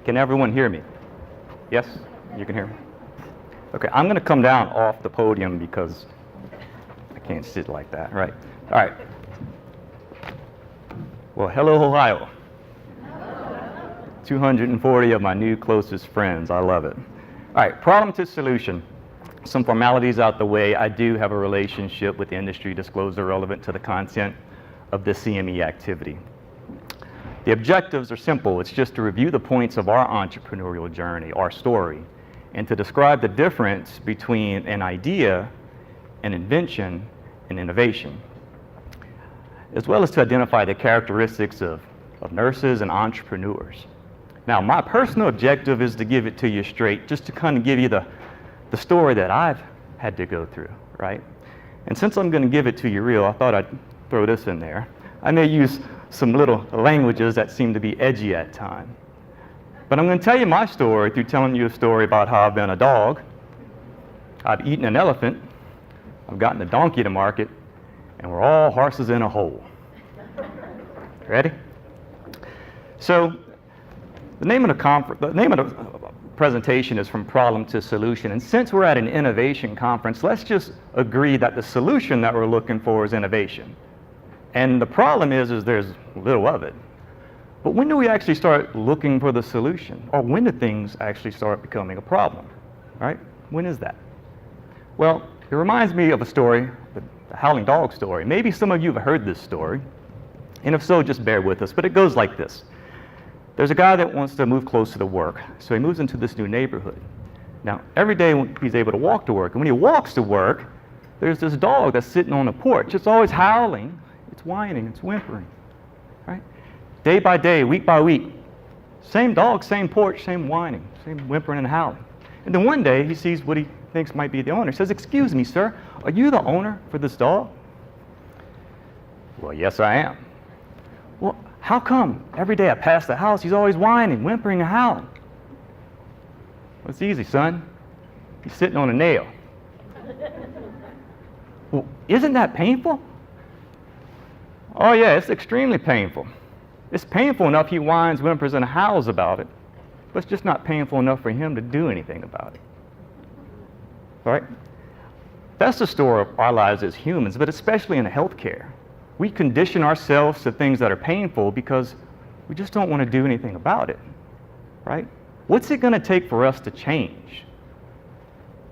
Can everyone hear me? Yes? You can hear me? Okay, I'm going to come down off the podium because I can't sit like that, right? All right. Well, hello, Ohio. 240 of my new closest friends. I love it. All right, problem to solution. Some formalities out the way. I do have a relationship with the industry disclosure relevant to the content of the CME activity. The objectives are simple. It's just to review the points of our entrepreneurial journey, our story, and to describe the difference between an idea, an invention, and innovation, as well as to identify the characteristics of nurses and entrepreneurs. Now, my personal objective is to give it to you straight, just to kind of give you the story that I've had to go through, right? And since I'm going to give it to you real, I thought I'd throw this in there. I may use some little languages that seem to be edgy at times. But I'm going to tell you my story through telling you a story about how I've been a dog, I've eaten an elephant, I've gotten a donkey to market, and we're all horses in a hole. Ready? So, the name of the presentation is From Problem to Solution, and since we're at an innovation conference, let's just agree that the solution that we're looking for is innovation. And the problem is there's little of it. But when do we actually start looking for the solution? Or when do things actually start becoming a problem, right? When is that? Well, it reminds me of a story, the Howling Dog story. Maybe some of you have heard this story, and if so, just bear with us, but it goes like this. There's a guy that wants to move closer to work, so he moves into this new neighborhood. Now, every day he's able to walk to work, and when he walks to work, there's this dog that's sitting on the porch. It's always howling, it's whining, it's whimpering, right? Day by day, week by week, same dog, same porch, same whining, same whimpering and howling. And then one day, he sees what he thinks might be the owner. He says, "Excuse me, sir, are you the owner for this dog?" "Well, yes, I am." "Well, how come every day I pass the house, he's always whining, whimpering, and howling?" "Well, it's easy, son. He's sitting on a nail." "Well, isn't that painful?" "Oh, yeah, it's extremely painful. It's painful enough he whines, whimpers, and howls about it, but it's just not painful enough for him to do anything about it." All right? That's the story of our lives as humans, but especially in healthcare. We condition ourselves to things that are painful because we just don't want to do anything about it, right? What's it going to take for us to change?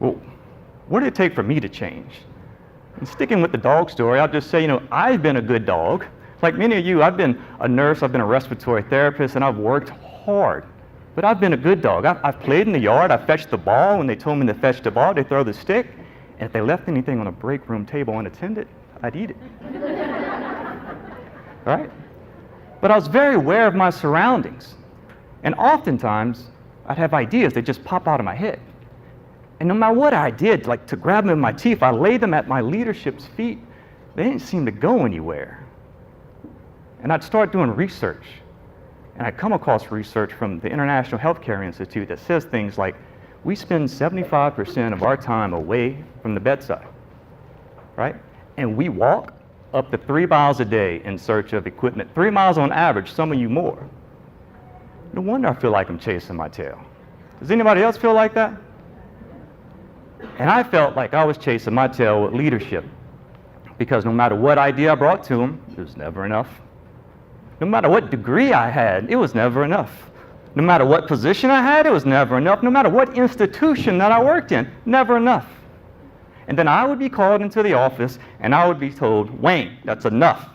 Well, what did it take for me to change? And sticking with the dog story, I'll just say, I've been a good dog. Like many of you, I've been a nurse, I've been a respiratory therapist, and I've worked hard. But I've been a good dog. I've played in the yard, I fetched the ball. When they told me to fetch the ball, they throw the stick. And if they left anything on a break room table unattended, I'd eat it. Right? But I was very aware of my surroundings. And oftentimes, I'd have ideas that just pop out of my head. And no matter what I did, like to grab them in my teeth, I laid them at my leadership's feet. They didn't seem to go anywhere. And I'd start doing research. And I'd come across research from the International Healthcare Institute that says things like, we spend 75% of our time away from the bedside, right? And we walk up to 3 miles a day in search of equipment. 3 miles on average, some of you more. No wonder I feel like I'm chasing my tail. Does anybody else feel like that? And I felt like I was chasing my tail with leadership, because no matter what idea I brought to them, it was never enough. No matter what degree I had, it was never enough. No matter what position I had, it was never enough. No matter what institution that I worked in, never enough. And then I would be called into the office, and I would be told, "Wayne, that's enough.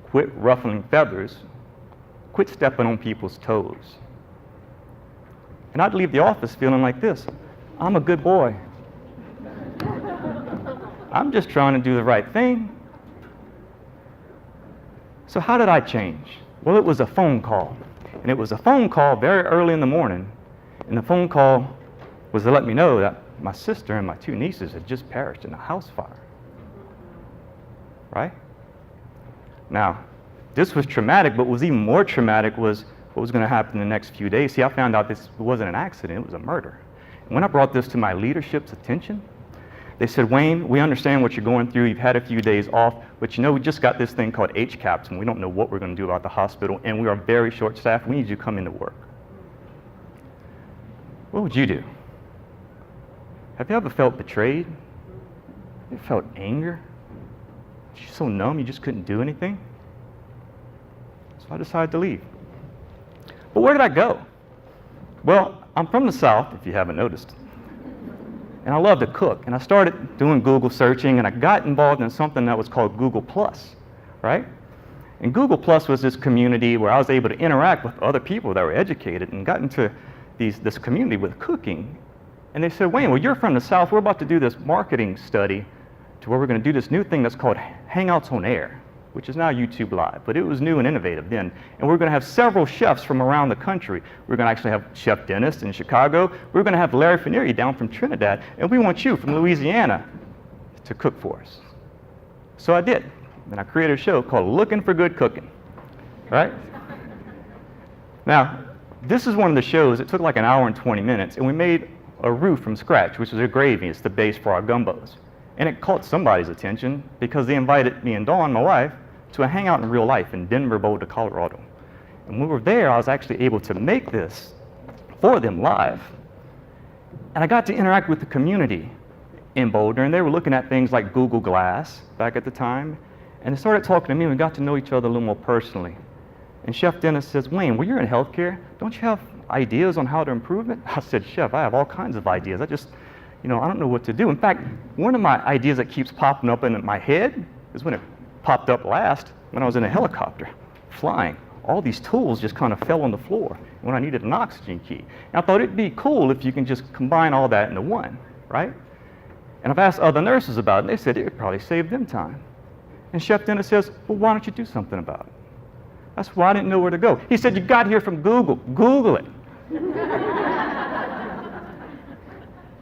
Quit ruffling feathers. Quit stepping on people's toes." And I'd leave the office feeling like this. I'm a good boy. I'm just trying to do the right thing. So how did I change? Well, it was a phone call. And it was a phone call very early in the morning. And the phone call was to let me know that my sister and my 2 nieces had just perished in a house fire. Right? Now, this was traumatic, but what was even more traumatic was what was going to happen in the next few days. See, I found out this wasn't an accident, it was a murder. And when I brought this to my leadership's attention, They said, Wayne, we understand what you're going through. You've had a few days off, but you know we just got this thing called HCAHPS, and we don't know what we're going to do about the hospital, and we are very short-staffed. We need you to come into work. What would you do? Have you ever felt betrayed? Have you ever felt anger? You're so numb you just couldn't do anything? So I decided to leave. But where did I go? Well, I'm from the South, if you haven't noticed. And I love to cook. And I started doing Google searching, and I got involved in something that was called Google+, right? And Google+ was this community where I was able to interact with other people that were educated and got into this community with cooking. And they said, Wayne, well, you're from the South. We're about to do this marketing study to where we're going to do this new thing that's called Hangouts on Air, which is now YouTube Live, but it was new and innovative then. And we're going to have several chefs from around the country. We're going to actually have Chef Dennis in Chicago. We're going to have Larry Faneri down from Trinidad, and we want you from Louisiana to cook for us. So I did, and I created a show called Looking for Good Cooking, right? Now, this is one of the shows. It took like an hour and 20 minutes, and we made a roux from scratch, which is a gravy. It's the base for our gumbos. And it caught somebody's attention because they invited me and Dawn, my wife, to a hangout in real life in Denver, Boulder, Colorado. And when we were there, I was actually able to make this for them live. And I got to interact with the community in Boulder, and they were looking at things like Google Glass back at the time. And they started talking to me, and we got to know each other a little more personally. And Chef Dennis says, Wayne, well, you're in healthcare. Don't you have ideas on how to improve it? I said, Chef, I have all kinds of ideas. I don't know what to do. In fact, one of my ideas that keeps popping up in my head is when it popped up last, when I was in a helicopter flying. All these tools just kind of fell on the floor when I needed an oxygen key. And I thought it'd be cool if you can just combine all that into one, right? And I've asked other nurses about it, and they said it would probably save them time. And Chef Dennis says, well, why don't you do something about it? That's why I didn't know where to go. He said, you got here from Google. Google it.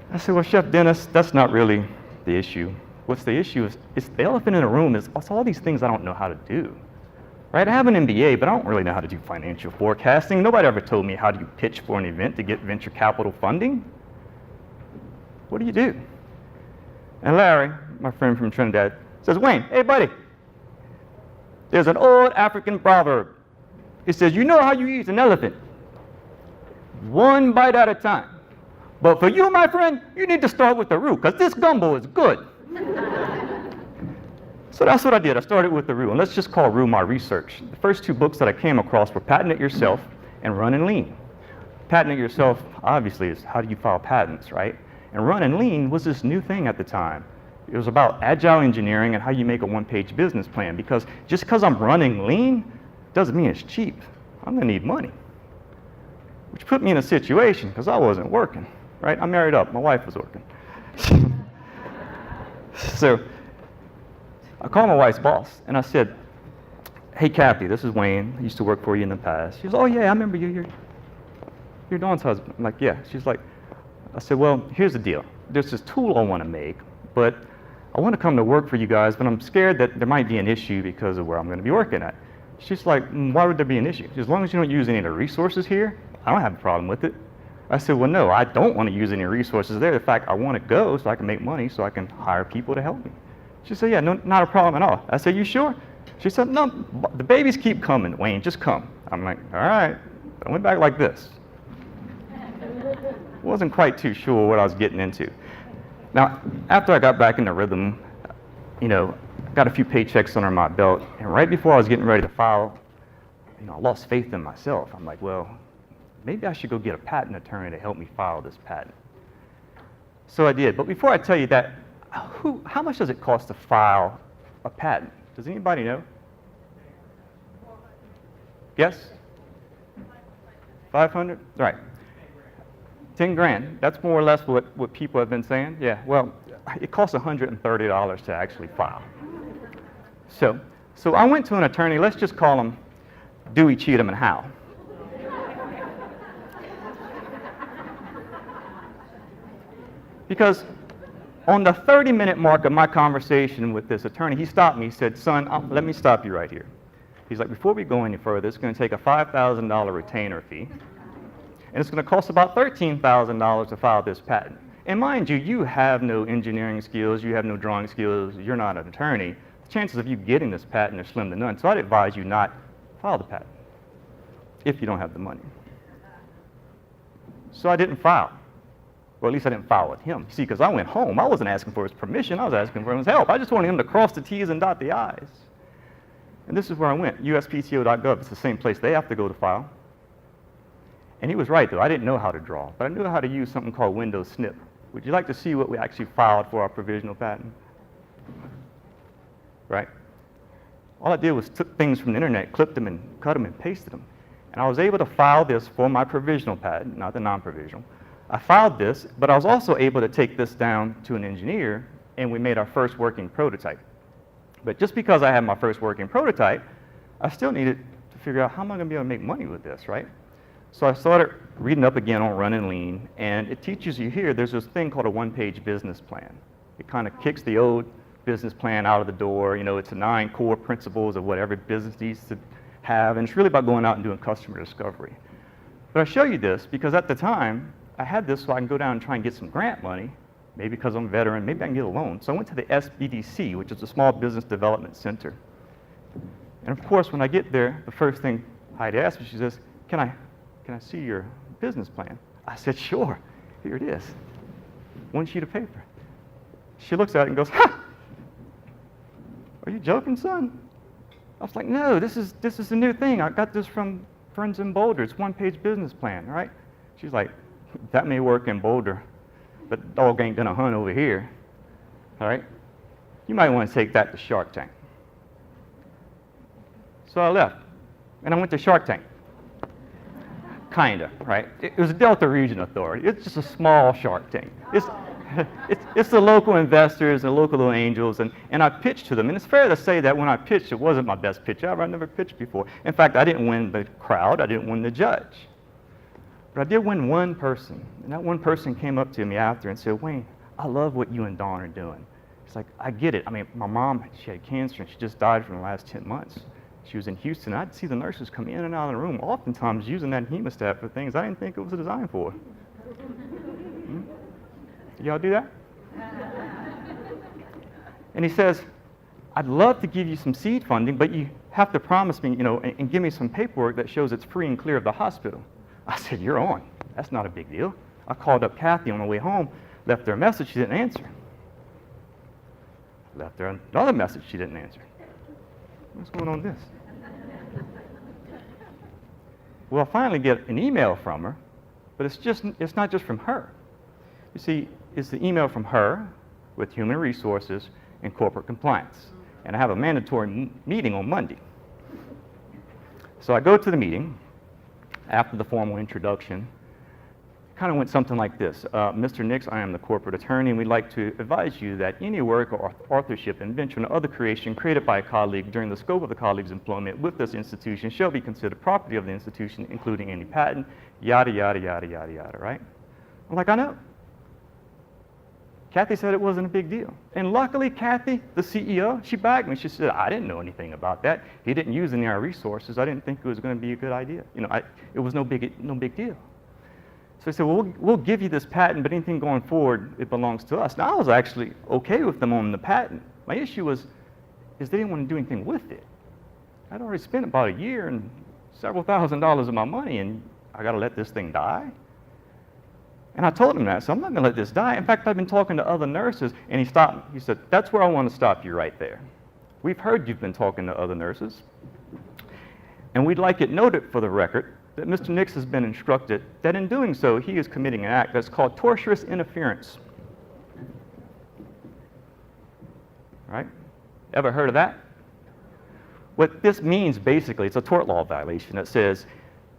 I said, well, Chef Dennis, that's not really the issue. What's the issue is, it's the elephant in the room is it's all these things I don't know how to do. Right? I have an MBA, but I don't really know how to do financial forecasting. Nobody ever told me how do you pitch for an event to get venture capital funding. What do you do? And Larry, my friend from Trinidad, says, Wayne, hey, buddy, there's an old African proverb. It says, you know how you eat an elephant? One bite at a time. But for you, my friend, you need to start with the roux, because this gumbo is good. So that's what I did. I started with the roux, and let's just call roux my research. The first two books that I came across were Patent It Yourself and Run and Lean. Patent It Yourself, obviously, is how do you file patents, right? And Run and Lean was this new thing at the time. It was about agile engineering and how you make a one-page business plan, because just because I'm running lean doesn't mean it's cheap. I'm going to need money, which put me in a situation because I wasn't working, right? I married up. My wife was working. So I called my wife's boss, and I said, hey, Kathy, this is Wayne. I used to work for you in the past. She goes, oh, yeah, I remember you. You're Dawn's husband. I'm like, yeah. She's like, I said, well, here's the deal. There's this tool I want to make, but I want to come to work for you guys, but I'm scared that there might be an issue because of where I'm going to be working at. She's like, why would there be an issue? As long as you don't use any of the resources here, I don't have a problem with it. I said, well, no, I don't want to use any resources there. In fact, I want to go so I can make money so I can hire people to help me. She said, yeah, no, not a problem at all. I said, you sure? She said, no, the babies keep coming, Wayne, just come. I'm like, all right. I went back like this. Wasn't quite too sure what I was getting into. Now, after I got back in the rhythm, got a few paychecks under my belt, and right before I was getting ready to file, I lost faith in myself. I'm like, well, maybe I should go get a patent attorney to help me file this patent. So I did. But before I tell you that, how much does it cost to file a patent? Does anybody know? Yes? 500? Right. 10 grand. That's more or less what people have been saying. Yeah, well, it costs $130 to actually file. So I went to an attorney. Let's just call him Dewey, Cheatham, and Howe. Because on the 30-minute mark of my conversation with this attorney, he stopped me. He said, son, let me stop you right here. He's like, before we go any further, it's going to take a $5,000 retainer fee, and it's going to cost about $13,000 to file this patent. And mind you, you have no engineering skills, you have no drawing skills, you're not an attorney. The chances of you getting this patent are slim to none. So I'd advise you not file the patent if you don't have the money. So I didn't file. Well, at least I didn't file with him. See, because I went home. I wasn't asking for his permission. I was asking for his help. I just wanted him to cross the T's and dot the I's. And this is where I went, uspto.gov. It's the same place they have to go to file. And he was right, though. I didn't know how to draw, but I knew how to use something called Windows Snip. Would you like to see what we actually filed for our provisional patent? Right? All I did was took things from the internet, clipped them, and cut them, and pasted them. And I was able to file this for my provisional patent, not the non-provisional. I filed this, but I was also able to take this down to an engineer, and we made our first working prototype. But just because I had my first working prototype, I still needed to figure out how am I going to be able to make money with this, right? So I started reading up again on Running Lean, and it teaches you here, there's this thing called a one-page business plan. It kind of kicks the old business plan out of the door. You know, it's the 9 core principles of what every business needs to have, and it's really about going out and doing customer discovery. But I show you this because at the time, I had this so I can go down and try and get some grant money, maybe because I'm a veteran, maybe I can get a loan. So I went to the SBDC, which is the Small Business Development Center. And of course, when I get there, the first thing Heidi asked me, she says, can I see your business plan? I said, sure, here it is. 1 sheet of paper. She looks at it and goes, ha! Are you joking, son? I was like, no, this is a new thing. I got this from friends in Boulder. It's 1-page business plan, right? She's like, that may work in Boulder, but dog ain't gonna hunt over here, all right? You might want to take that to Shark Tank. So I left, and I went to Shark Tank. Kinda, right? It was a Delta Region Authority. It's just a small Shark Tank. It's the local investors and local little angels, and I pitched to them. And it's fair to say that when I pitched, it wasn't my best pitch ever. I've never pitched before. In fact, I didn't win the crowd. I didn't win the judge. But I did win one person, and that one person came up to me after and said, Wayne, I love what you and Dawn are doing. It's like, I get it. I mean, my mom, she had cancer, and she just died from the last 10 months. She was in Houston. I'd see the nurses come in and out of the room, oftentimes using that hemostat for things I didn't think it was designed for. Y'all do that? And he says, I'd love to give you some seed funding, but you have to promise me, you know, and give me some paperwork that shows it's free and clear of the hospital. I said, you're on. That's not a big deal. I called up Kathy on the way home, left her a message, she didn't answer. Left her another message, she didn't answer. What's going on with this? Well, I finally get an email from her, but it's not just from her. You see, it's the email from her with Human Resources and Corporate Compliance. And I have a mandatory meeting on Monday. So I go to the meeting after the formal introduction. Kind of went something like this. Mr. Nix, I am the corporate attorney, and we'd like to advise you that any work or authorship, invention, or other creation created by a colleague during the scope of the colleague's employment with this institution shall be considered property of the institution, including any patent, yada, yada, yada, yada, yada, right? I'm like, I know. Kathy said it wasn't a big deal. And luckily, Kathy, the CEO, she backed me. She said, I didn't know anything about that. He didn't use any of our resources. I didn't think it was going to be a good idea. You know, it was no big deal. So I said, well, we'll give you this patent, but anything going forward, it belongs to us. Now, I was actually okay with them on the patent. My issue is they didn't want to do anything with it. I'd already spent about a year and several $1,000s of my money, and I got to let this thing die? And I told him that, so I'm not going to let this die. In fact, I've been talking to other nurses, and he stopped me. He said, that's where I want to stop you right there. We've heard you've been talking to other nurses, and we'd like it noted for the record that Mr. Nix has been instructed that in doing so, he is committing an act that's called tortious interference. Right? Ever heard of that? What this means, basically, it's a tort law violation that says,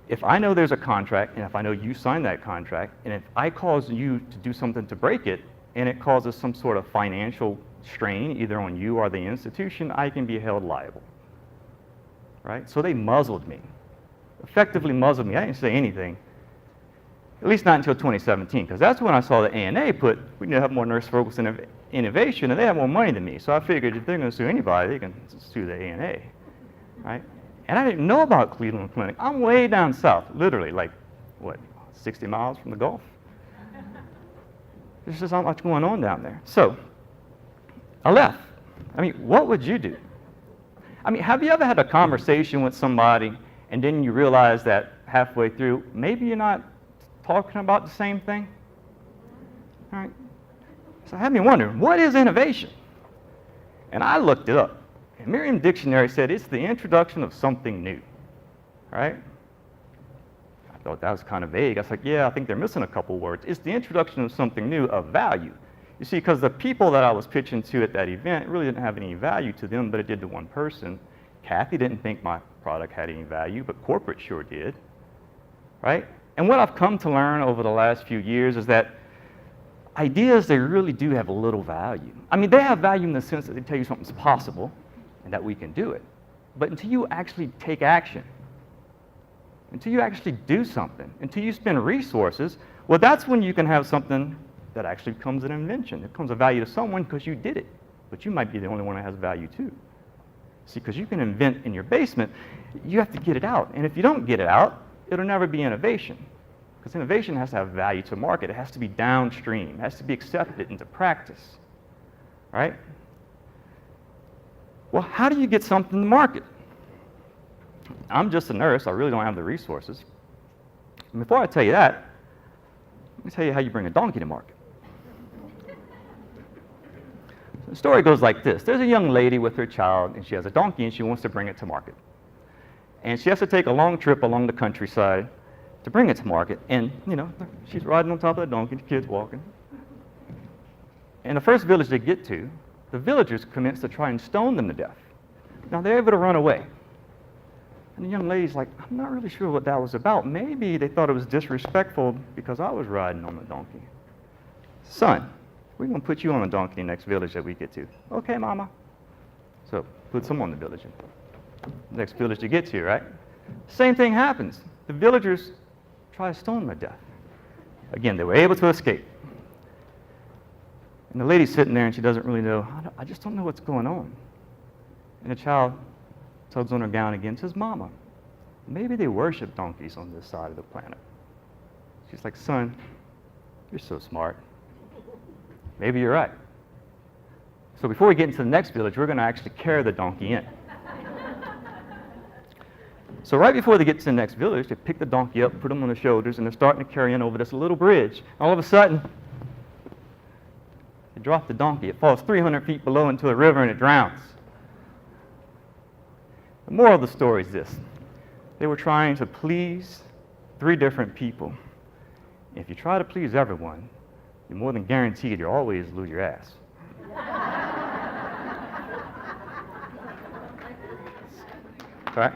if I know there's a contract, and if I know you signed that contract, and if I cause you to do something to break it, and it causes some sort of financial strain, either on you or the institution, I can be held liable. Right? So they muzzled me. Effectively muzzled me. I didn't say anything, at least not until 2017, because that's when I saw the ANA put, we need to have more nurse-focused innovation, and they have more money than me. So I figured if they're going to sue anybody, they can sue the ANA. Right? And I didn't know about Cleveland Clinic. I'm way down south, literally, like, what, 60 miles from the Gulf? There's just not much going on down there. So I left. I mean, what would you do? I mean, have you ever had a conversation with somebody and then you realize that halfway through, maybe you're not talking about the same thing? All right. So it had me wondering, what is innovation? And I looked it up. And Merriam Dictionary said it's the introduction of something new. Right? I thought that was kind of vague. I was like, yeah, I think they're missing a couple words. It's the introduction of something new of value. You see, because the people that I was pitching to at that event really didn't have any value to them, but it did to one person. Kathy didn't think my product had any value, but corporate sure did. Right? And what I've come to learn over the last few years is that ideas, they really do have a little value. I mean, they have value in the sense that they tell you something's possible and that we can do it. But until you actually take action, until you actually do something, until you spend resources, well, that's when you can have something that actually becomes an invention. It becomes a value to someone because you did it, but you might be the only one that has value too. See, because you can invent in your basement, you have to get it out. And if you don't get it out, it'll never be innovation. Because innovation has to have value to market. It has to be downstream. It has to be accepted into practice. Right? Well, how do you get something to market? I'm just a nurse. I really don't have the resources. And before I tell you that, let me tell you how you bring a donkey to market. The story goes like this. There's a young lady with her child, and she has a donkey, and she wants to bring it to market. And she has to take a long trip along the countryside to bring it to market. And, you know, she's riding on top of the donkey, the kid's walking. And the first village they get to, the villagers commence to try and stone them to death. Now, they're able to run away. And the young lady's like, I'm not really sure what that was about. Maybe they thought it was disrespectful because I was riding on the donkey. Son, we're going to put you on a donkey in the next village that we get to. Okay, Mama. So, puts him on the village. Next village to get to, right? Same thing happens. The villagers try to stone them to death. Again, they were able to escape. And the lady's sitting there and she doesn't really know, I just don't know what's going on. And the child tugs on her gown again and says, Mama, maybe they worship donkeys on this side of the planet. She's like, son, you're so smart. Maybe you're right. So before we get into the next village, we're going to actually carry the donkey in. So right before they get to the next village, they pick the donkey up, put him on their shoulders, and they're starting to carry him over this little bridge. All of a sudden, they drop the donkey. It falls 300 feet below into a river and it drowns. The moral of the story is this. They were trying to please 3 different people. If you try to please everyone, you're more than guaranteed you'll always lose your ass. Right?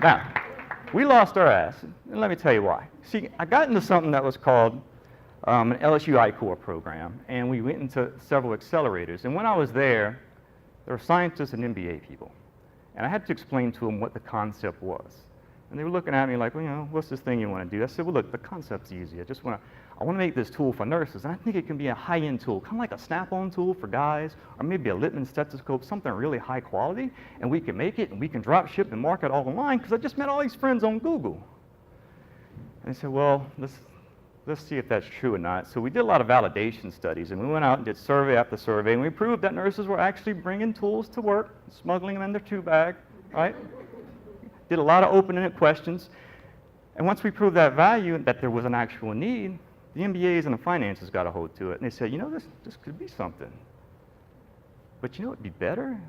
Now, we lost our ass, and let me tell you why. See, I got into something that was called an LSU I-Corps program, and we went into several accelerators. And when I was there were scientists and MBA people, and I had to explain to them what the concept was. And they were looking at me like, well, you know, what's this thing you want to do? I said, well, look, the concept's easy. I want to make this tool for nurses, and I think it can be a high-end tool, kind of like a Snap-on tool for guys, or maybe a Littman stethoscope, something really high quality, and we can make it, and we can drop ship and market all online, because I just met all these friends on Google. And they said, well, let's see if that's true or not. So we did a lot of validation studies, and we went out and did survey after survey, and we proved that nurses were actually bringing tools to work, smuggling them in their 2-bag, right? Did a lot of open-ended questions. And once we proved that value, that there was an actual need, the MBAs and the finances got a hold to it. And they said, you know, this could be something. But you know what would be better?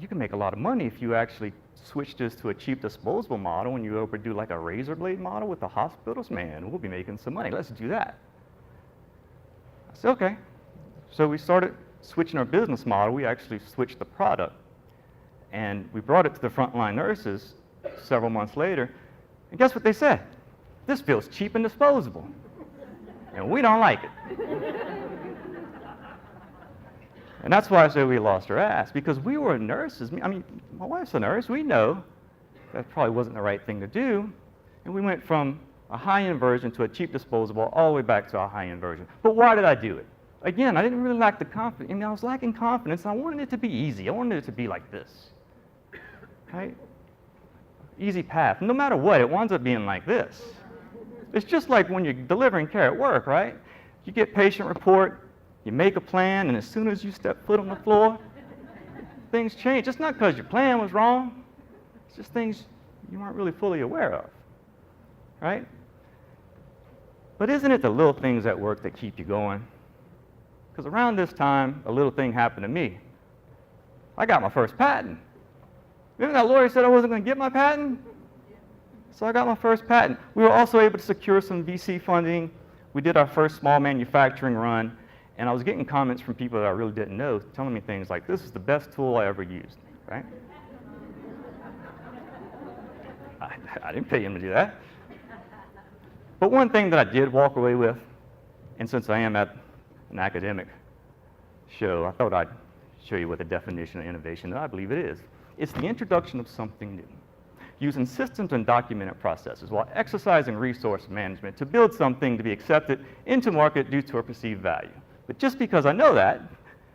You can make a lot of money if you actually switch this to a cheap disposable model and you overdo like a razor blade model with the hospitals. Man, we'll be making some money. Let's do that. I said, okay. So we started switching our business model. We actually switched the product. And we brought it to the frontline nurses several months later. And guess what they said? This feels cheap and disposable. And we don't like it. And that's why I say we lost our ass, because we were nurses. I mean, my wife's a nurse. We know that probably wasn't the right thing to do. And we went from a high-end version to a cheap disposable all the way back to a high-end version. But why did I do it? Again, I didn't really lack the confidence. I mean, I was lacking confidence. I wanted it to be easy. I wanted it to be like this. Right? Easy path. No matter what, it winds up being like this. It's just like when you're delivering care at work, right? You get patient report, you make a plan, and as soon as you step foot on the floor, things change. It's not because your plan was wrong. It's just things you weren't really fully aware of, right? But isn't it the little things at work that keep you going? Because around this time, a little thing happened to me. I got my first patent. Remember that lawyer said I wasn't going to get my patent? So I got my first patent. We were also able to secure some VC funding. We did our first small manufacturing run, and I was getting comments from people that I really didn't know, telling me things like, this is the best tool I ever used, right? I didn't pay him to do that. But one thing that I did walk away with, and since I am at an academic show, I thought I'd show you what the definition of innovation that I believe it is. It's the introduction of something new, using systems and documented processes while exercising resource management to build something to be accepted into market due to a perceived value. But just because I know that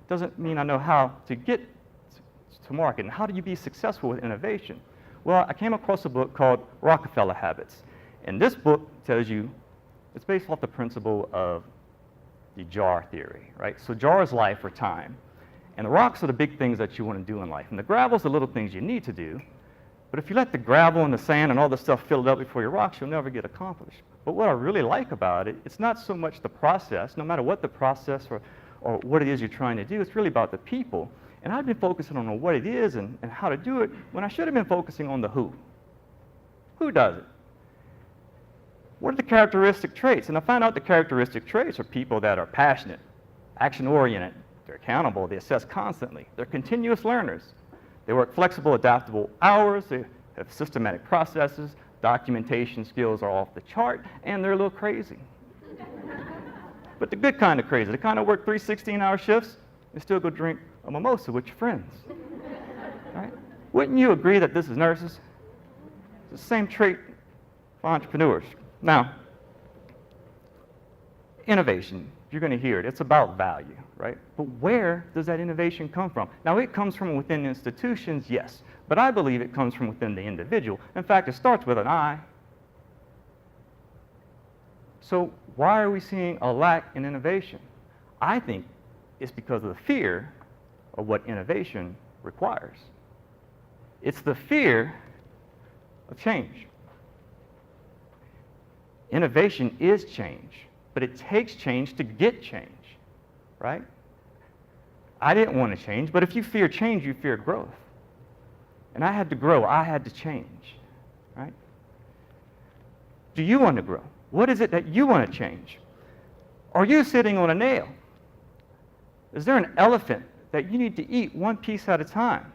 doesn't mean I know how to get to market. And how do you be successful with innovation? Well, I came across a book called Rockefeller Habits. And this book tells you, it's based off the principle of the jar theory, right? So jar is life or time. And the rocks are the big things that you want to do in life. And the gravel's the little things you need to do. But if you let the gravel and the sand and all the stuff fill it up before your rocks, you'll never get accomplished. But what I really like about it, it's not so much the process, no matter what the process or what it is you're trying to do, it's really about the people. And I've been focusing on what it is and how to do it when I should have been focusing on the who. Who does it? What are the characteristic traits? And I found out the characteristic traits are people that are passionate, action-oriented, they're accountable, they assess constantly, they're continuous learners, they work flexible, adaptable hours, they have systematic processes, documentation skills are off the chart, and they're a little crazy. But the good kind of crazy, the kind of work 3 16-hour shifts and still go drink a mimosa with your friends. Right? Wouldn't you agree that this is nurses? It's the same trait for entrepreneurs. Now, innovation, you're going to hear it. It's about value, right? But where does that innovation come from? Now, it comes from within institutions, yes. But I believe it comes from within the individual. In fact, it starts with an I. So why are we seeing a lack in innovation? I think it's because of the fear of what innovation requires. It's the fear of change. Innovation is change, but it takes change to get change, right? I didn't want to change, but if you fear change, you fear growth. And I had to grow, I had to change, right? Do you want to grow? What is it that you want to change? Are you sitting on a nail? Is there an elephant that you need to eat one piece at a time?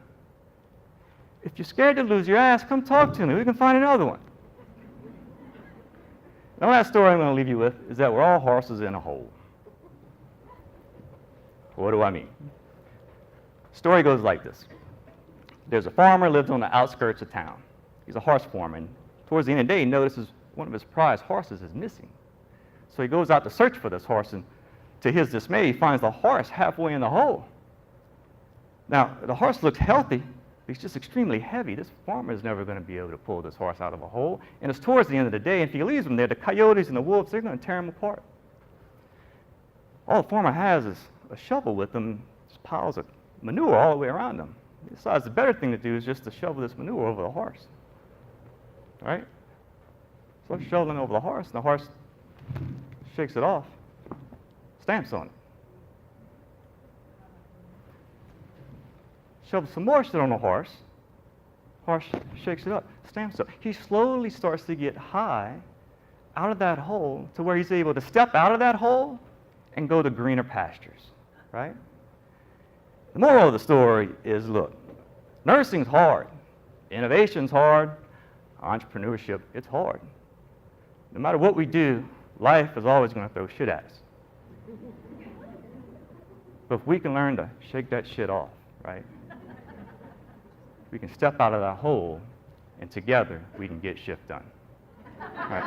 If you're scared to lose your ass, come talk to me. We can find another one. The last story I'm going to leave you with is that we're all horses in a hole. What do I mean? The story goes like this. There's a farmer lives on the outskirts of town. He's a horse foreman. Towards the end of the day, he notices one of his prized horses is missing. So he goes out to search for this horse, and to his dismay, he finds the horse halfway in the hole. Now, the horse looks healthy, but he's just extremely heavy. This farmer is never going to be able to pull this horse out of a hole. And it's towards the end of the day, and if he leaves him there, the coyotes and the wolves, they're going to tear him apart. All the farmer has is a shovel with him, just piles of manure all the way around him. He decides the better thing to do is just to shovel this manure over the horse. All right? So I'm shoveling over the horse, and the horse shakes it off, stamps on it. Shoves some more shit on the horse. Horse shakes it up, stamps it. He slowly starts to get high out of that hole to where he's able to step out of that hole and go to greener pastures, right? The moral of the story is, look, nursing's hard, innovation's hard, entrepreneurship, it's hard. No matter what we do, life is always going to throw shit at us. But if we can learn to shake that shit off, right? We can step out of that hole, and together we can get shit done. All right.